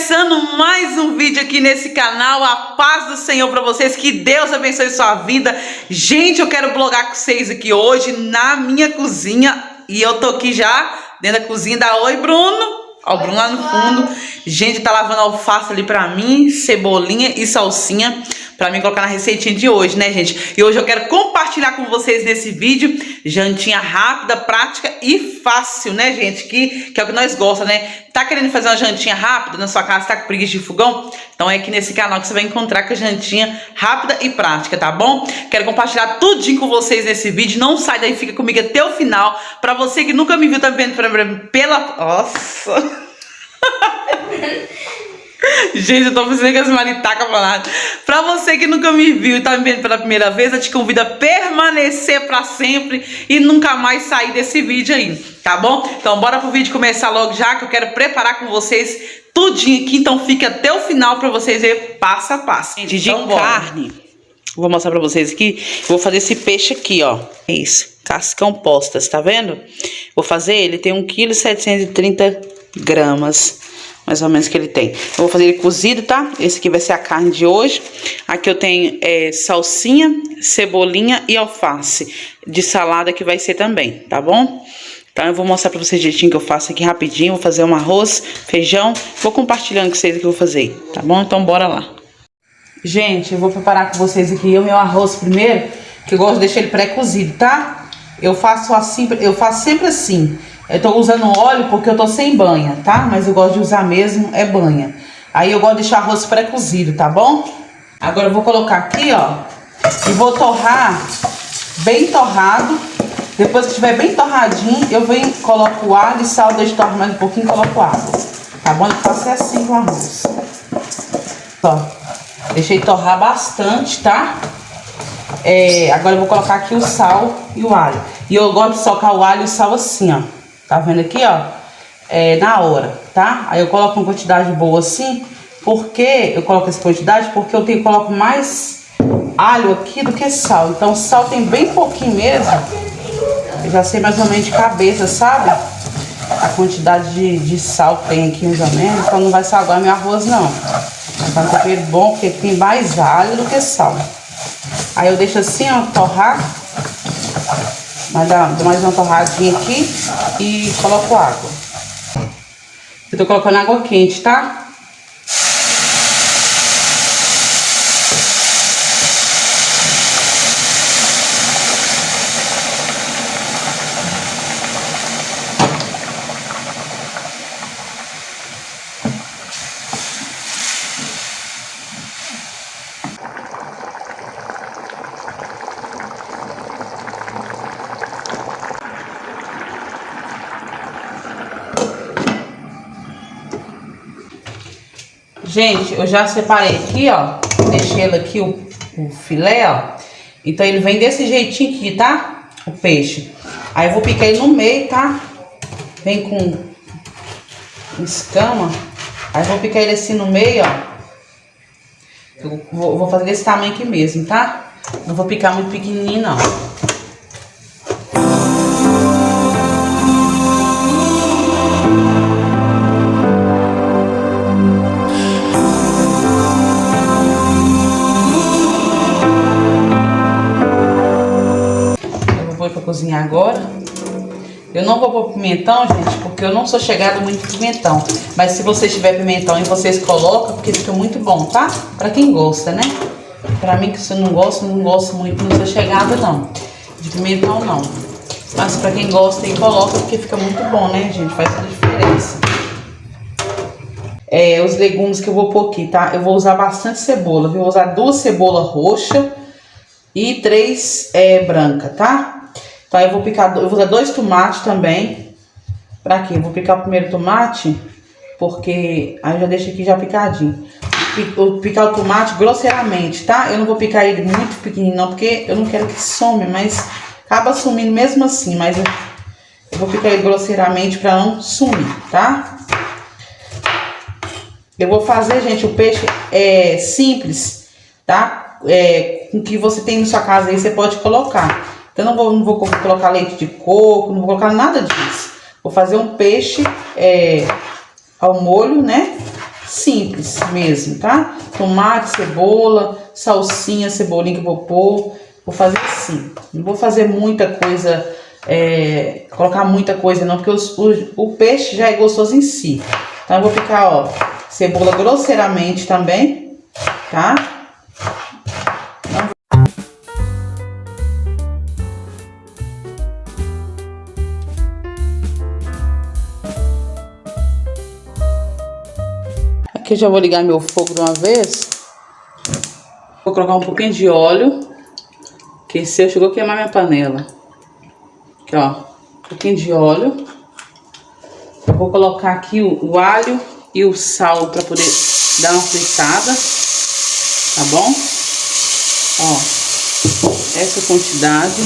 Começando mais um vídeo aqui nesse canal, a paz do Senhor para vocês, que Deus abençoe sua vida. Gente, eu quero blogar com vocês aqui hoje na minha cozinha e eu tô aqui já dentro da cozinha da Oi Bruno. Ó, o Bruno lá no fundo. Gente, tá lavando alface ali pra mim, cebolinha e salsinha pra mim colocar na receitinha de hoje, né, gente? E hoje eu quero compartilhar com vocês nesse vídeo jantinha rápida, prática e fácil, né, gente? Que é o que nós gostamos, né? Tá querendo fazer uma jantinha rápida na sua casa, tá com preguiça de fogão? Então é aqui nesse canal que você vai encontrar com a jantinha rápida e prática, tá bom? Quero compartilhar tudinho com vocês nesse vídeo. Não sai daí, fica comigo até o final. Pra você que nunca me viu, tá vendo pela... Nossa... Gente, eu tô pensando que as maritacas falaram. Pra você que nunca me viu e tá me vendo pela primeira vez, eu te convido a permanecer pra sempre e nunca mais sair desse vídeo aí, tá bom? Então bora pro vídeo começar logo já, que eu quero preparar com vocês tudinho aqui. Então fique até o final pra vocês verem passo a passo. Gente, de então, carne, vou mostrar pra vocês aqui. Vou fazer esse peixe aqui, ó. É isso, cascão postas, tá vendo? Vou fazer ele, tem 1,730 gramas. Mais ou menos que ele tem. Eu vou fazer ele cozido, tá? Esse aqui vai ser a carne de hoje. Aqui eu tenho salsinha, cebolinha e alface de salada que vai ser também, tá bom? Então eu vou mostrar pra vocês o jeitinho que eu faço aqui rapidinho. Vou fazer um arroz, feijão. Vou compartilhando com vocês o que eu vou fazer, tá bom? Então bora lá. Gente, eu vou preparar com vocês aqui o meu arroz primeiro, que eu gosto de deixar ele pré-cozido, tá? Eu faço assim, eu faço sempre assim. Eu tô usando óleo porque eu tô sem banha, tá? Mas eu gosto de usar mesmo, é banha. Aí eu gosto de deixar arroz pré-cozido, tá bom? Agora eu vou colocar aqui, ó. E vou torrar bem torrado. Depois que estiver bem torradinho, eu venho, coloco o alho e sal, deixo torrar mais um pouquinho e coloco água. Tá bom? Eu faço assim com o arroz. Ó, deixei torrar bastante, tá? Agora eu vou colocar aqui o sal e o alho. E eu gosto de socar o alho e o sal assim, ó. Tá vendo aqui, ó? Na hora, tá? Aí eu coloco uma quantidade boa assim. Por que eu coloco essa quantidade? Porque eu coloco mais alho aqui do que sal. Então o sal tem bem pouquinho mesmo. Eu já sei mais ou menos de cabeça, sabe? A quantidade de sal que tem aqui mais ou menos. Então não vai salgar meu arroz, não. Tá um tempero bom, porque tem mais alho do que sal. Aí eu deixo assim, ó, torrar. Dou mais uma torradinha aqui e coloco água. Eu tô colocando água quente, tá? Gente, eu já separei aqui, ó. Deixei ele aqui, o filé, ó. Então ele vem desse jeitinho aqui, tá? O peixe. Aí eu vou picar ele no meio, tá? Vem com escama. Aí eu vou picar ele assim no meio, ó. Eu vou fazer desse tamanho aqui mesmo, tá? Não vou picar muito pequenininho, não. Cozinhar agora. Eu não vou pôr pimentão, gente, porque eu não sou chegada muito em pimentão. Mas se você tiver pimentão e vocês colocam, porque fica muito bom, tá? Pra quem gosta, né? Pra mim que você não gosta muito, não sou chegada não. De pimentão não. Mas pra quem gosta aí, coloca, porque fica muito bom, né, gente? Faz toda a diferença. Os legumes que eu vou pôr aqui, tá? Eu vou usar bastante cebola, viu? Vou usar 2 cebolas roxas e 3 branca, tá? Então eu vou usar 2 tomates também. Pra quê? Eu vou picar o primeiro tomate, porque aí eu já deixo aqui já picadinho. Vou picar o tomate grosseiramente, tá? Eu não vou picar ele muito pequenininho não, porque eu não quero que some, mas acaba sumindo mesmo assim. Mas eu vou picar ele grosseiramente pra não sumir, tá? Eu vou fazer, gente, o peixe simples, tá? Com o que você tem na sua casa aí, você pode colocar. Então não vou colocar leite de coco, não vou colocar nada disso. Vou fazer um peixe ao molho, né? Simples. simples mesmo, tá? Tomate, cebola, salsinha, cebolinha que eu vou pôr. Vou fazer assim. Não vou fazer muita coisa, colocar muita coisa não, porque o peixe já é gostoso em si. Então eu vou picar, ó, cebola grosseiramente também, tá? Aqui eu já vou ligar meu fogo de uma vez. Vou colocar um pouquinho de óleo, que se eu chegou a queimar minha panela. Aqui, ó, um pouquinho de óleo. Eu vou colocar aqui o alho e o sal para poder dar uma fritada, tá bom? Ó, essa quantidade.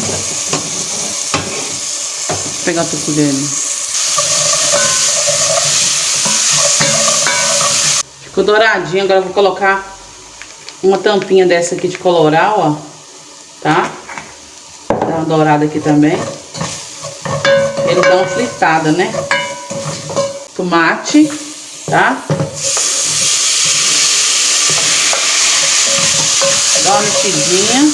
Vou pegar outra colher ali. Ficou douradinho, agora eu vou colocar uma tampinha dessa aqui de coloral, ó, tá? Dá uma dourada aqui também. Ele dá uma fritada, né? Tomate, tá? Dá uma mexidinha.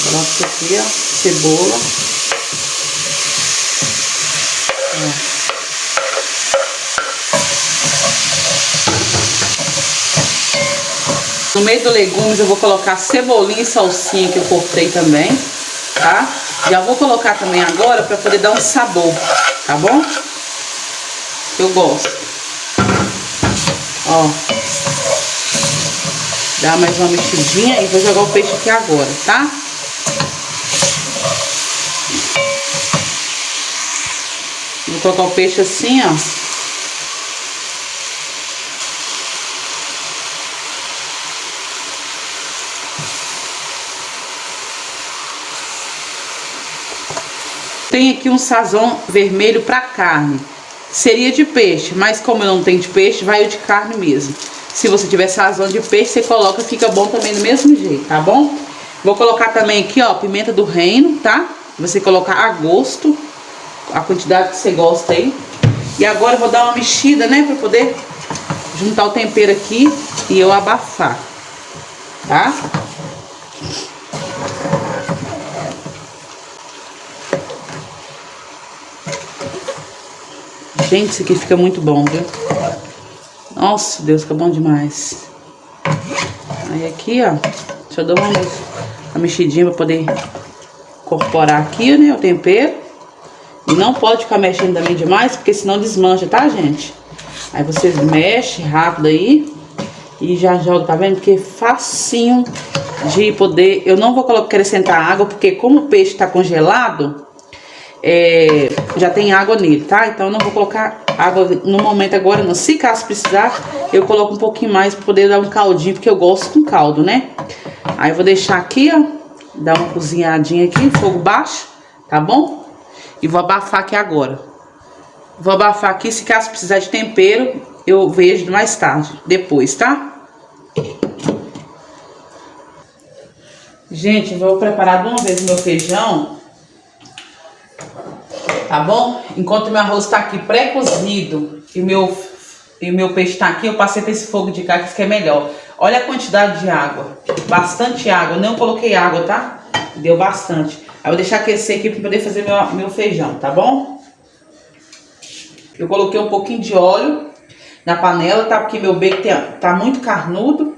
Coloca isso aqui, ó, cebola. Ó. No meio do legumes eu vou colocar cebolinha e salsinha que eu cortei também, tá? Já vou colocar também agora para poder dar um sabor, tá bom? Eu gosto. Ó. Dá mais uma mexidinha e vou jogar o peixe aqui agora, tá? Vou colocar o peixe assim, ó. Tem aqui um sazon vermelho para carne. Seria de peixe, mas como eu não tenho de peixe, vai o de carne mesmo. Se você tiver sazon de peixe, você coloca, fica bom também do mesmo jeito, tá bom? Vou colocar também aqui, ó, pimenta do reino, tá? Você colocar a gosto, a quantidade que você gosta aí. E agora eu vou dar uma mexida, né, para poder juntar o tempero aqui e eu abafar, tá? Gente, isso aqui fica muito bom, viu? Nossa, Deus, fica bom demais. Aí aqui, ó, deixa eu dar uma mexidinha pra poder incorporar aqui, né, o tempero. E não pode ficar mexendo também demais, porque senão desmancha, tá, gente? Aí vocês mexem rápido aí e já joga, tá vendo? Porque é facinho de poder... Eu não vou acrescentar água, porque como o peixe tá congelado... já tem água nele, tá? Então eu não vou colocar água no momento agora não. Se caso precisar, eu coloco um pouquinho mais pra poder dar um caldinho, porque eu gosto com caldo, né? Aí eu vou deixar aqui, ó, dar uma cozinhadinha aqui, fogo baixo, tá bom? E vou abafar aqui agora. Vou abafar aqui, se caso precisar de tempero, eu vejo mais tarde, depois, tá? Gente, vou preparar de uma vez o meu feijão, tá bom? Enquanto meu arroz tá aqui pré-cozido e o meu peixe tá aqui, eu passei pra esse fogo de cá, que isso é melhor. Olha a quantidade de água. Bastante água. Eu não coloquei água, tá? Deu bastante. Aí eu vou deixar aquecer aqui pra poder fazer meu feijão, tá bom? Eu coloquei um pouquinho de óleo na panela, tá? Porque meu bacon tá muito carnudo.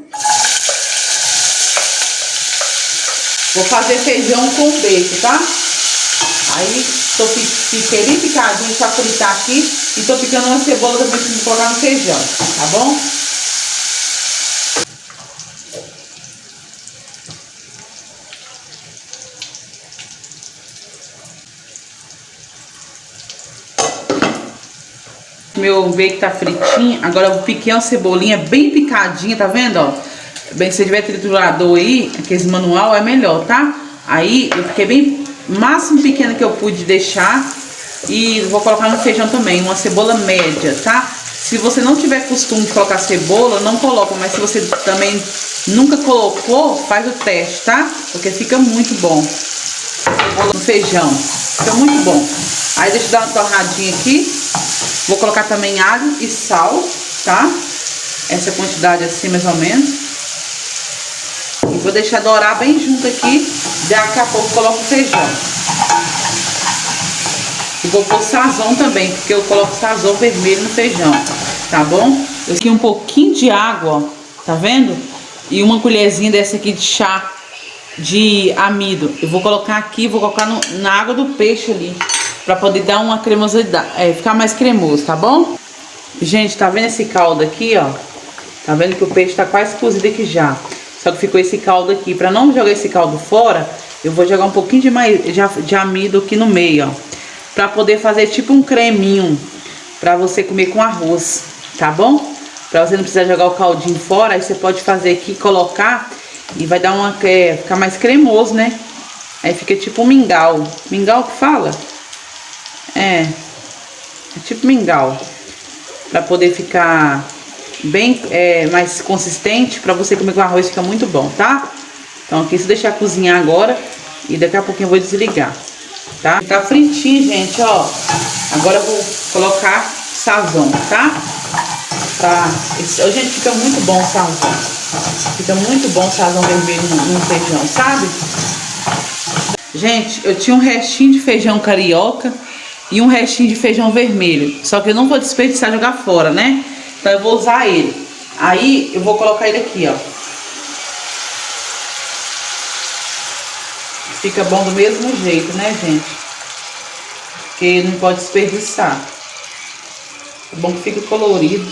Vou fazer feijão com bacon, tá? Aí, fiquei bem picadinho pra fritar aqui. E tô picando uma cebola também pra colocar no feijão, tá bom? Meu bacon tá fritinho. Agora eu piquei uma cebolinha bem picadinha, tá vendo, ó? Bem, se você tiver triturador aí, aqueles manual, é melhor, tá? Aí, eu fiquei bem... máximo pequeno que eu pude deixar. E vou colocar no feijão também uma cebola média, tá? Se você não tiver costume de colocar cebola, não coloca. Mas se você também nunca colocou, faz o teste, tá? Porque fica muito bom cebola no feijão, fica muito bom. Aí deixa eu dar uma torradinha aqui. Vou colocar também alho e sal, tá? Essa quantidade assim, mais ou menos. E vou deixar dourar bem junto aqui. Daqui a pouco coloco o feijão. E vou pôr sazon também, porque eu coloco sazon vermelho no feijão, tá bom? Eu aqui um pouquinho de água, ó, tá vendo? E uma colherzinha dessa aqui de chá de amido. Eu vou colocar aqui, vou colocar na água do peixe ali, pra poder dar uma cremosidade, ficar mais cremoso, tá bom? Gente, tá vendo esse caldo aqui, ó? Tá vendo que o peixe tá quase cozido aqui já. Só que ficou esse caldo aqui. Pra não jogar esse caldo fora, eu vou jogar um pouquinho de amido aqui no meio, ó. Pra poder fazer tipo um creminho pra você comer com arroz, tá bom? Pra você não precisar jogar o caldinho fora, aí você pode fazer aqui, colocar e vai dar uma, ficar mais cremoso, né? Aí fica tipo um mingau. Mingau que fala? É tipo mingau. Pra poder ficar bem mais consistente, pra você comer com arroz fica muito bom, tá? Então aqui, se deixar cozinhar agora e daqui a pouquinho eu vou desligar. Tá? Tá fritinho, gente, ó. Agora eu vou colocar sazon, tá? Gente, fica muito bom o sazon. Fica muito bom o sazon vermelho no feijão, sabe? Gente, eu tinha um restinho de feijão carioca e um restinho de feijão vermelho. Só que eu não vou desperdiçar, jogar fora, né? Então eu vou usar ele. Aí eu vou colocar ele aqui, ó. Fica bom do mesmo jeito, né, gente? Porque não pode desperdiçar. É bom que fica colorido.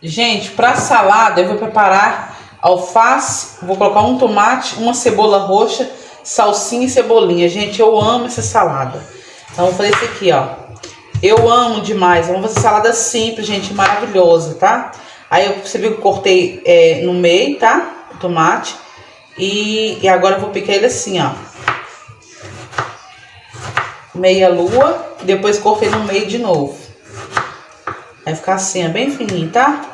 Gente, para salada eu vou preparar alface, vou colocar um tomate, uma cebola roxa, salsinha e cebolinha. Gente, eu amo essa salada. Então vou fazer isso aqui, ó. Eu amo demais. Vamos fazer salada simples, gente, maravilhosa, tá? Aí você viu que eu cortei no meio, tá? O tomate. E agora eu vou picar ele assim, ó. Meia lua. E depois cortei no meio de novo. Vai ficar assim, ó, bem fininho, tá?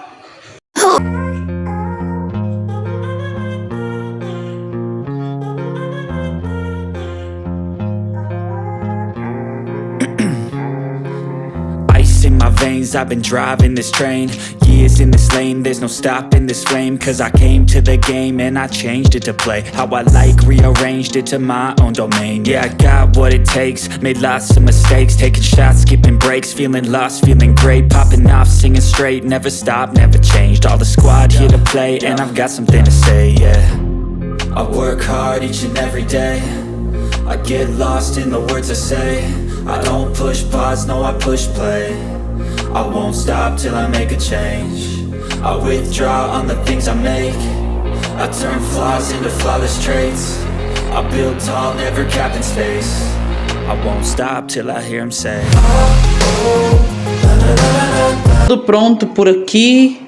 In my veins, I've been driving this train. Years in this lane, there's no stopping this flame. Cause I came to the game and I changed it to play how I like, rearranged it to my own domain. Yeah, I got what it takes, made lots of mistakes, taking shots, skipping breaks, feeling lost, feeling great, popping off, singing straight, never stopped, never changed. All the squad here to play and I've got something to say, yeah. I work hard each and every day, I get lost in the words I say. I don't push pause, no I push play. I won't stop till I make a change. I withdraw on the things I make. I turn flaws into flawless traits. I build tall, never capped in space. I won't stop till I hear him say. Tudo pronto por aqui.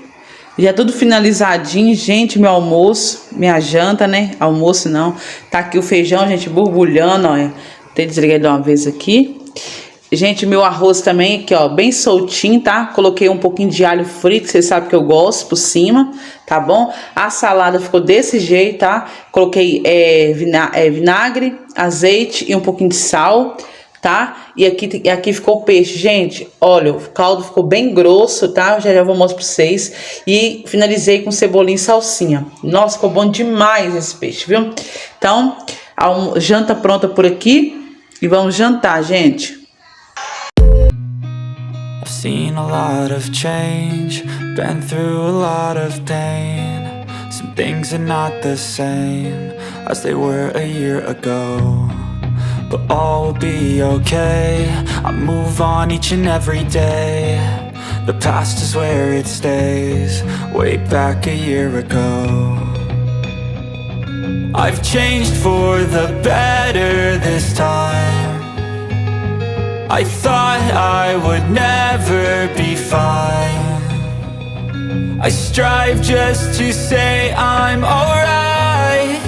Já tudo finalizadinho, gente. Meu almoço, minha janta, né? Almoço não. Tá aqui o feijão, gente, borbulhando, ó. Até desliguei de uma vez aqui. Gente, meu arroz também aqui, ó, bem soltinho, tá? Coloquei um pouquinho de alho frito, vocês sabem que eu gosto, por cima, tá bom? A salada ficou desse jeito, tá? Coloquei vinagre, azeite e um pouquinho de sal, tá? E aqui ficou o peixe, gente. Olha, o caldo ficou bem grosso, tá? Já vou mostrar pra vocês. E finalizei com cebolinha e salsinha. Nossa, ficou bom demais esse peixe, viu? Então, a janta pronta por aqui. E vamos jantar, gente. I've seen a lot of change, been through a lot of pain. Some things are not the same as they were a year ago, but all will be okay. I move on each and every day. The past is where it stays, way back a year ago. I've changed for the better this time. I thought I would never be fine. I strive just to say I'm alright,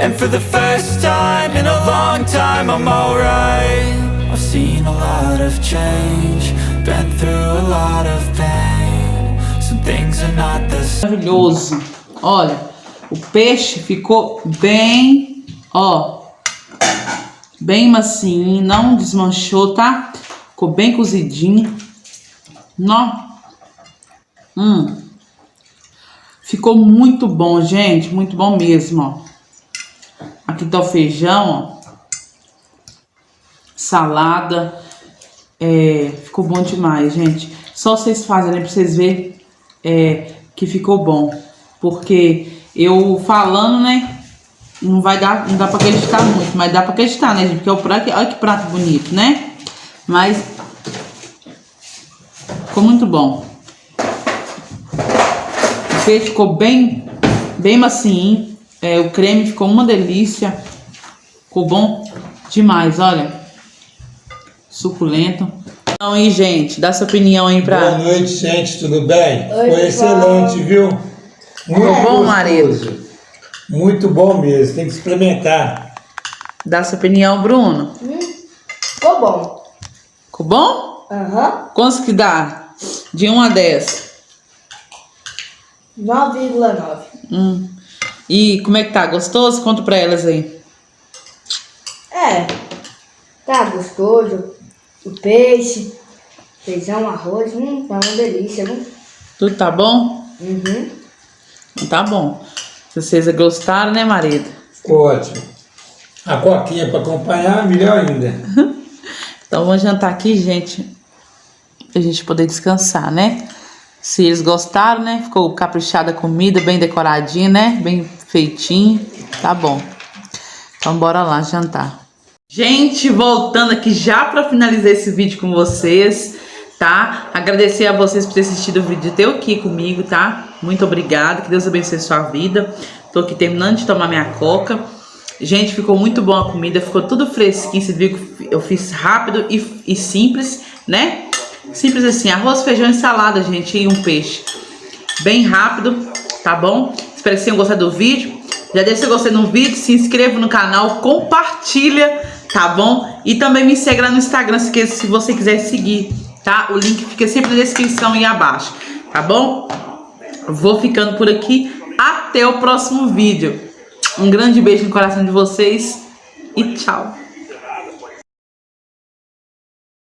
and for the first time in a long time I'm alright. I've seen a lot of change, been through a lot of pain. Some things are not the same. Maravilhoso. Olha, o peixe ficou bem, ó, bem macio, não desmanchou, tá? Ficou bem cozidinho. Nó. Ficou muito bom, gente. Muito bom mesmo, ó. Aqui tá o feijão, ó. Salada. Ficou bom demais, gente. Só vocês fazem, né? Pra vocês verem que ficou bom. Porque eu falando, né? Não dá pra acreditar muito. Mas dá pra acreditar, né, gente? Porque olha que prato bonito, né? Mas ficou muito bom. O peixe ficou bem macio. O creme ficou uma delícia. Ficou bom demais, olha. Suculento. Então aí, gente, dá sua opinião aí pra... Boa noite, gente, tudo bem? Oi, foi excelente, viu? Muito bom, gostoso. marido? Muito bom mesmo, tem que experimentar. Dá sua opinião, Bruno. Ficou bom. Ficou bom? Aham. Quantos que dá? De 1 a 10. 9,9. E como é que tá? Gostoso? Conta pra elas aí. Tá gostoso. O peixe, feijão, arroz, tá uma delícia, viu? Tudo tá bom? Uhum. Tá bom. Se vocês gostaram, né, marido? Ficou ótimo. A coquinha para acompanhar, melhor ainda. Então vamos jantar aqui, gente. Pra gente poder descansar, né? Se eles gostaram, né? Ficou caprichada a comida, bem decoradinha, né? Bem feitinho. Tá bom. Então bora lá jantar. Gente, voltando aqui já para finalizar esse vídeo com vocês, tá? Agradecer a vocês por ter assistido o vídeo até aqui comigo, tá? Muito obrigada, que Deus abençoe a sua vida. Tô aqui terminando de tomar minha coca. Gente, ficou muito bom a comida, ficou tudo fresquinho. Você viu que eu fiz rápido e simples, né? Simples assim, arroz, feijão e salada, gente, e um peixe. Bem rápido, tá bom? Espero que vocês tenham gostado do vídeo. Já deixa seu gostei no vídeo, se inscreva no canal, compartilha, tá bom? E também me segue lá no Instagram se você quiser seguir, tá? O link fica sempre na descrição aí abaixo, tá bom? Vou ficando por aqui, até o próximo vídeo. Um grande beijo no coração de vocês e tchau!